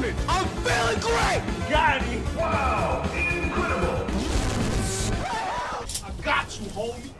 achievements. I'm feeling great. Got it. Wow, incredible. I got you, homie.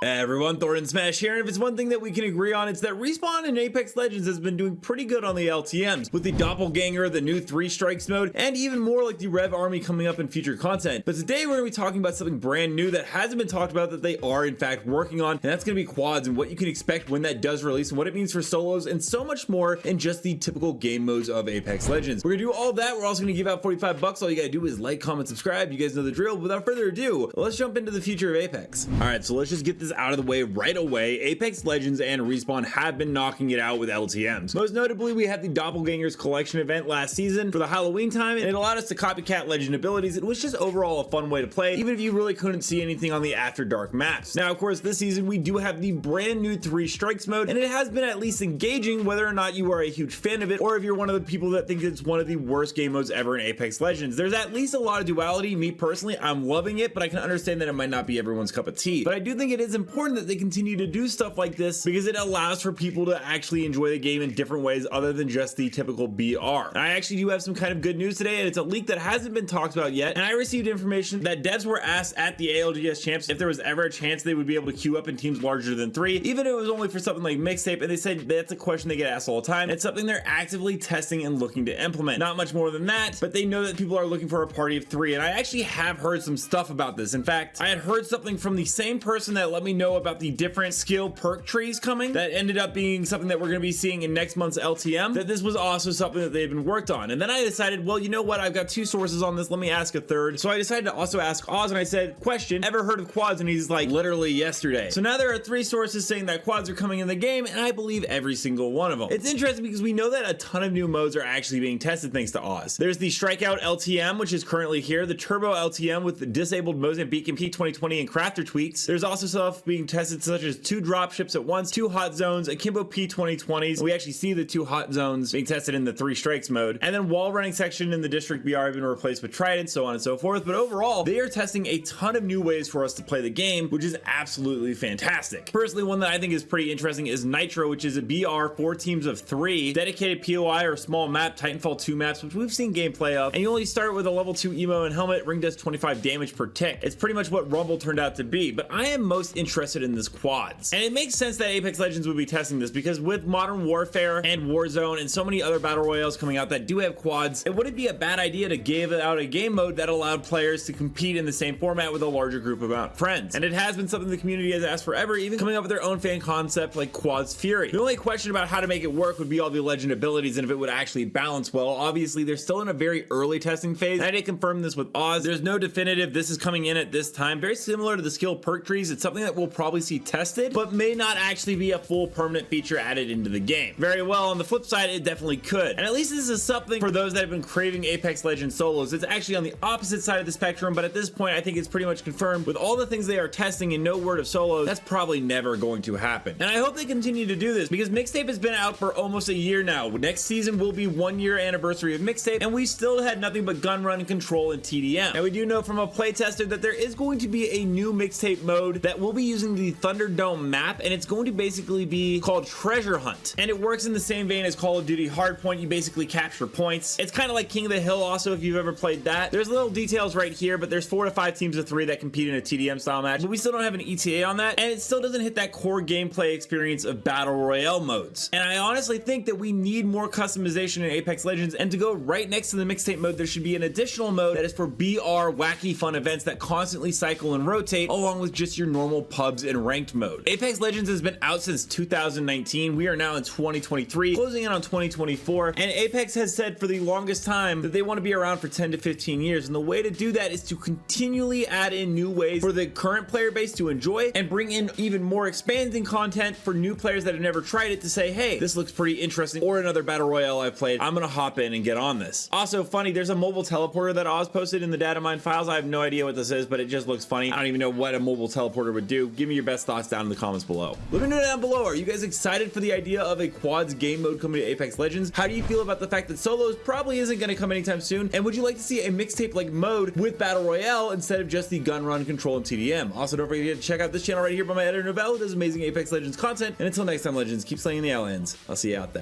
Hey everyone, Thordan Smash here, and if it's one thing that we can agree on, it's that Respawn in Apex Legends has been doing pretty good on the LTMs, with the Doppelganger, the new 3 Strikes mode, and even more like the Rev Army coming up in future content. But today we're going to be talking about something brand new that hasn't been talked about that they are in fact working on, and that's going to be quads and what you can expect when that does release and what it means for solos and so much more in just the typical game modes of Apex Legends. We're going to do all of that. We're also going to give out 45 bucks. All you got to do is like, comment, subscribe. You guys know the drill. Without further ado, let's jump into the future of Apex. All right, so let's just get this out of the way right away. Apex Legends and Respawn have been knocking it out with LTMs. Most notably, we had the Doppelgangers collection event last season for the Halloween time, and it allowed us to copycat legend abilities. It was just overall a fun way to play, even if you really couldn't see anything on the After Dark maps. Now, of course, this season we do have the brand new 3 Strikes mode, and it has been at least engaging, whether or not you are a huge fan of it, or if you're one of the people that think it's one of the worst game modes ever in Apex Legends. There's at least a lot of duality. Me personally, I'm loving it, but I can understand that it might not be everyone's cup of tea. But I do think it is important that they continue to do stuff like this because it allows for people to actually enjoy the game in different ways other than just the typical BR. And I actually do have some kind of good news today, and it's a leak that hasn't been talked about yet. And I received information that devs were asked at the ALGS champs if there was ever a chance they would be able to queue up in teams larger than 3, even if it was only for something like mixtape, and they said that's a question they get asked all the time. It's something they're actively testing and looking to implement. Not much more than that, but they know that people are looking for a party of 3, and I actually have heard some stuff about this. In fact, I had heard something from the same person that let me know about the different skill perk trees coming that ended up being something that we're going to be seeing in next month's LTM, that this was also something that they've been worked on. And then I decided, well, you know what, I've got 2 sources on this, let me ask a third. So I decided to also ask Oz, and I said, question, ever heard of quads? And he's like, literally yesterday. So now there are 3 sources saying that quads are coming in the game, and I believe every single one of them. It's interesting because we know that a ton of new modes are actually being tested thanks to Oz. There's the Strikeout LTM, which is currently here, the Turbo LTM with the disabled Mozambique and P2020 and crafter tweaks. There's also stuff being tested such as 2 dropships at once, 2 hot zones, akimbo P2020s. We actually see the 2 hot zones being tested in the 3 Strikes mode, and then wall running section in the District BR have been replaced with Trident, so on and so forth. But overall, they are testing a ton of new ways for us to play the game, which is absolutely fantastic. Personally, one that I think is pretty interesting is Nitro, which is a BR 4 teams of 3, dedicated POI or small map, Titanfall 2 maps, which we've seen gameplay of, and you only start with a level 2 emo and helmet. Ring does 25 damage per tick. It's pretty much what Rumble turned out to be, but I am most interested in this quads. And it makes sense that Apex Legends would be testing this because with Modern Warfare and Warzone and so many other battle royales coming out that do have quads, it wouldn't be a bad idea to give out a game mode that allowed players to compete in the same format with a larger group of friends. And it has been something the community has asked forever, even coming up with their own fan concept like Quads Fury. The only question about how to make it work would be all the legend abilities and if it would actually balance well. Obviously, they're still in a very early testing phase, and I did confirm this with Oz. There's no definitive this is coming in at this time. Very similar to the skill perk trees, it's something that we'll probably see tested, but may not actually be a full permanent feature added into the game. Very well, on the flip side, it definitely could. And at least this is something for those that have been craving Apex Legends solos. It's actually on the opposite side of the spectrum, but at this point, I think it's pretty much confirmed with all the things they are testing and no word of solos, that's probably never going to happen. And I hope they continue to do this because Mixtape has been out for almost a year now. Next season will be 1-year anniversary of Mixtape, and we still had nothing but gun run, control, and TDM. Now we do know from a playtester that there is going to be a new Mixtape mode that will be using the Thunderdome map, and it's going to basically be called Treasure Hunt. And it works in the same vein as Call of Duty Hardpoint. You basically capture points. It's kind of like King of the Hill also, if you've ever played that. There's little details right here, but there's 4 to 5 teams of 3 that compete in a TDM style match, but we still don't have an ETA on that, and it still doesn't hit that core gameplay experience of Battle Royale modes. And I honestly think that we need more customization in Apex Legends, and to go right next to the Mixtape mode, there should be an additional mode that is for BR wacky fun events that constantly cycle and rotate, along with just your normal pubs and ranked mode. Apex Legends has been out since 2019. We are now in 2023, closing in on 2024, and Apex has said for the longest time that they want to be around for 10 to 15 years, and the way to do that is to continually add in new ways for the current player base to enjoy and bring in even more expanding content for new players that have never tried it to say, hey, this looks pretty interesting, or another battle royale I've played, I'm gonna hop in and get on this. Also funny, there's a mobile teleporter that Oz posted in the Datamine files. I have no idea what this is, but it just looks funny. I don't even know what a mobile teleporter would do. Give me your best thoughts down in the comments below. Let me know down below, are you guys excited for the idea of a quads game mode coming to Apex Legends? How do you feel about the fact that solos probably isn't going to come anytime soon? And would you like to see a mixtape like mode with battle royale instead of just the gun run, control, and TDM? Also, don't forget to check out this channel right here by my editor Novell, who does amazing Apex Legends content. And until next time, Legends, keep slaying the aliens. I'll see you out there.